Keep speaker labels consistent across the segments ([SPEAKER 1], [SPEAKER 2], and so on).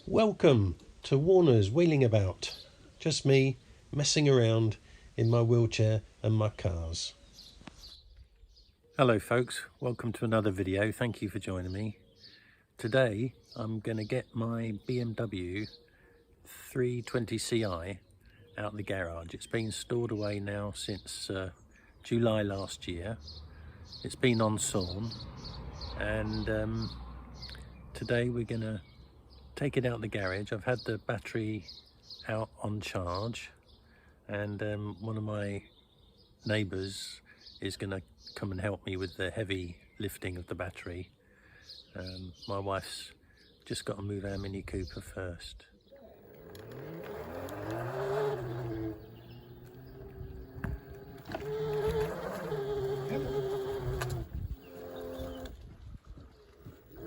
[SPEAKER 1] Welcome to Warner's Wheeling About. Just me messing around in my wheelchair and my cars. Hello folks, welcome to another video. Thank you for joining me. Today I'm going to get my BMW E46 out of the garage. It's been stored away now since July last year. It's been on sawn, and today we're going to take it out the garage. I've had the battery out on charge, and one of my neighbours is going to come and help me with the heavy lifting of the battery. My wife's just got to move our Mini Cooper first.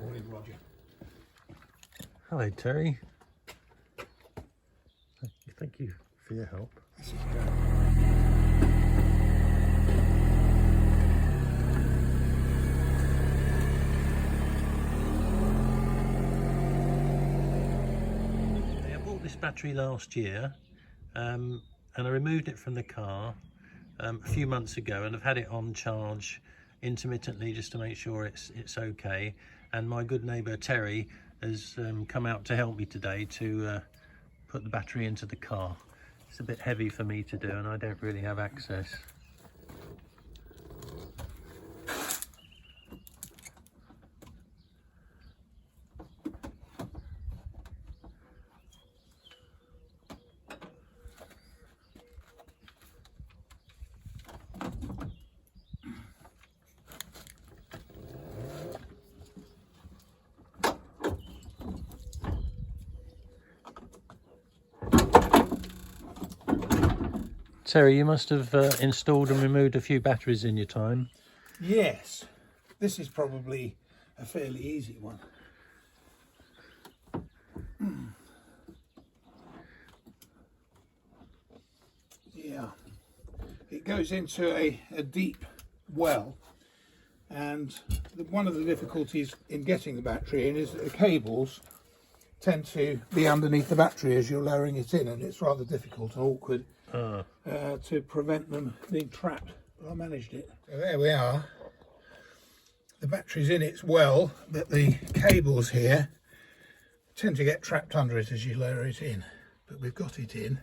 [SPEAKER 2] Morning, Roger.
[SPEAKER 1] Hello Terry. Thank you for your help. I bought this battery last year, and I removed it from the car a few months ago, and I've had it on charge intermittently just to make sure it's okay. And my good neighbour Terry has come out to help me today to put the battery into the car. It's a bit heavy for me to do, and I don't really have access. Terry, you must have installed and removed a few batteries in your time.
[SPEAKER 2] Yes, this is probably a fairly easy one. Yeah, it goes into a deep well, and one of the difficulties in getting the battery in is that the cables tend to be underneath the battery as you're lowering it in, and it's rather difficult and awkward to prevent them being trapped. But I managed it. So there we are. The battery's in its well, but the cables here tend to get trapped under it as you lower it in. But we've got it in,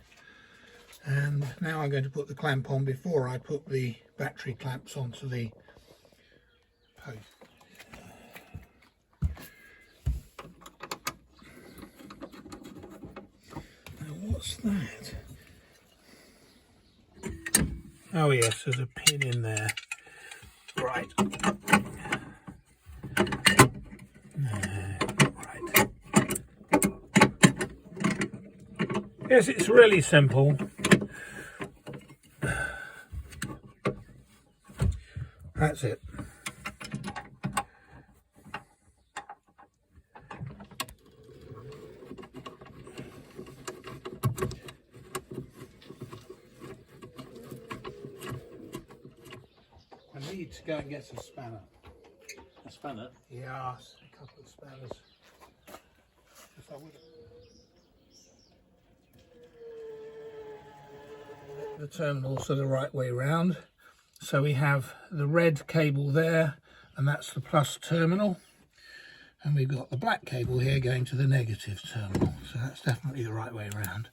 [SPEAKER 2] and now I'm going to put the clamp on before I put the battery clamps onto the post. Now what's that? Oh yes, there's a pin in there. Right. Right. Yes, it's really simple. That's it. I need to go and get a spanner.
[SPEAKER 1] A spanner?
[SPEAKER 2] Yes, a couple of spanners. Just like the terminals are the right way round. So we have the red cable there, and that's the plus terminal. And we've got the black cable here going to the negative terminal. So that's definitely the right way round.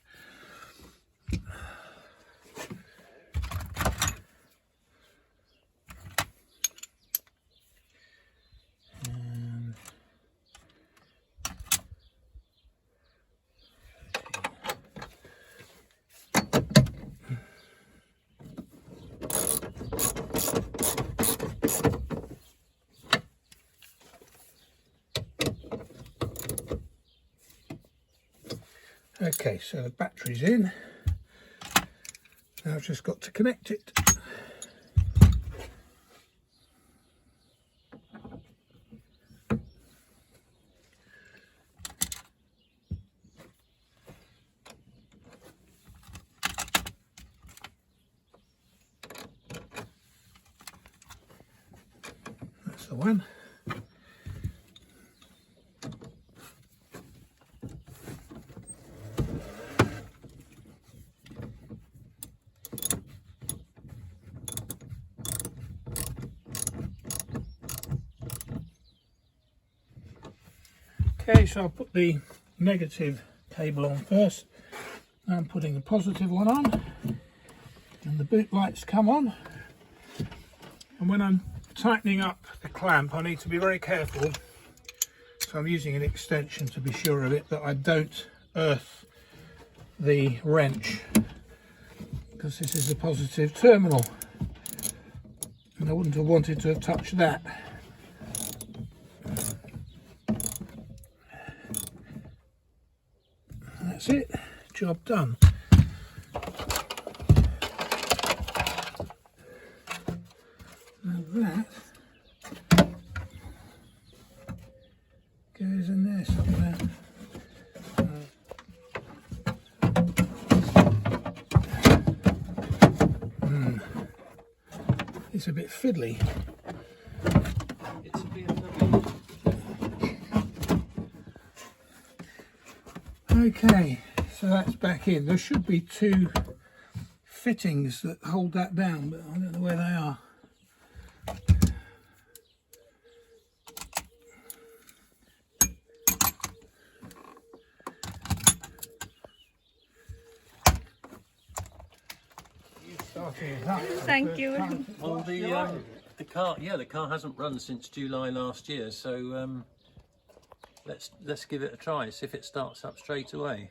[SPEAKER 2] Okay, so the battery's in. Now I've just got to connect it. That's the one. Okay, so I'll put the negative cable on first. Now I'm putting the positive one on, and the boot lights come on. And when I'm tightening up the clamp, I need to be very careful. So I'm using an extension to be sure of it, that I don't earth the wrench, because this is the positive terminal, and I wouldn't have wanted to have touched that. That's it, job done. Now that goes in there somewhere. It's a bit fiddly.
[SPEAKER 1] It's a BMW.
[SPEAKER 2] Okay, so that's back in. There should be two fittings that hold that down, but I don't know where they are.
[SPEAKER 3] Thank you.
[SPEAKER 1] Well, the car hasn't run since July last year, so let's give it a try. See if it starts up straight away.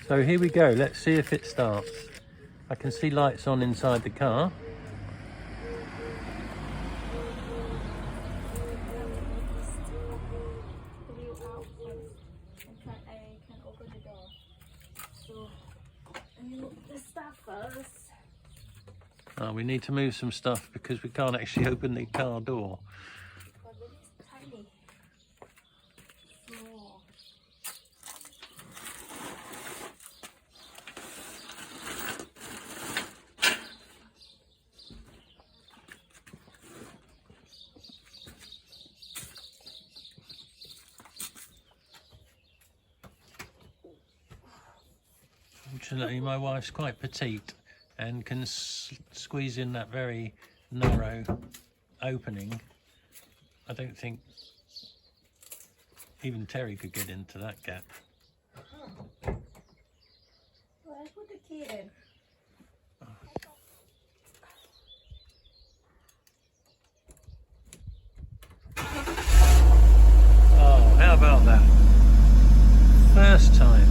[SPEAKER 1] So here we go. Let's see if it starts. I can see lights on inside the car. Oh, we need to move some stuff because we can't actually open the car door.
[SPEAKER 3] But it is tiny. Small.
[SPEAKER 1] Fortunately, my wife's quite petite and can squeeze in that very narrow opening. I don't think even Terry could get into that gap.
[SPEAKER 3] Well, I put the key in.
[SPEAKER 1] Oh, how about that? First time.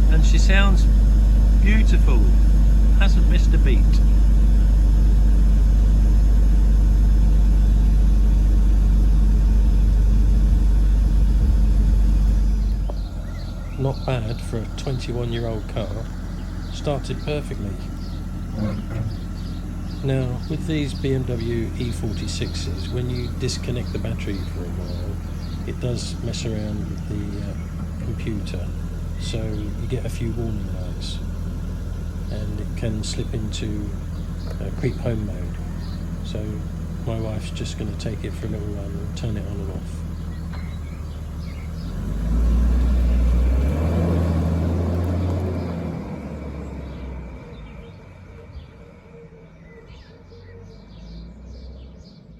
[SPEAKER 1] And she sounds beautiful, hasn't missed a beat. Not bad for a 21-year-old car. Started perfectly. Now, with these BMW E46s, when you disconnect the battery for a while, it does mess around with the computer. So you get a few warning lights, and it can slip into creep home mode. So my wife's just going to take it for a little run and turn it on and off.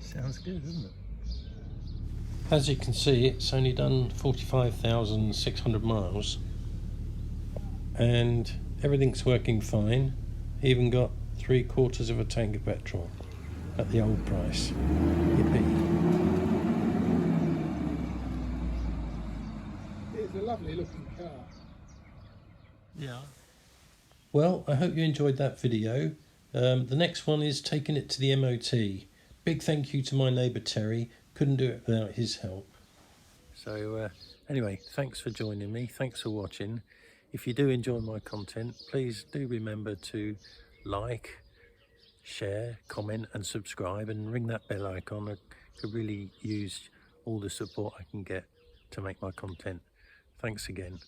[SPEAKER 1] Sounds good, doesn't it? As you can see, it's only done 45,600 miles. And everything's working fine. Even got 3/4 of a tank of petrol at the old price. Yippee.
[SPEAKER 2] It's a lovely looking car.
[SPEAKER 1] Yeah. Well, I hope you enjoyed that video. The next one is taking it to the MOT. Big thank you to my neighbour Terry. Couldn't do it without his help. So anyway, thanks for joining me. Thanks for watching. If you do enjoy my content, please do remember to like, share, comment and subscribe, and ring that bell icon. I could really use all the support I can get to make my content. Thanks again.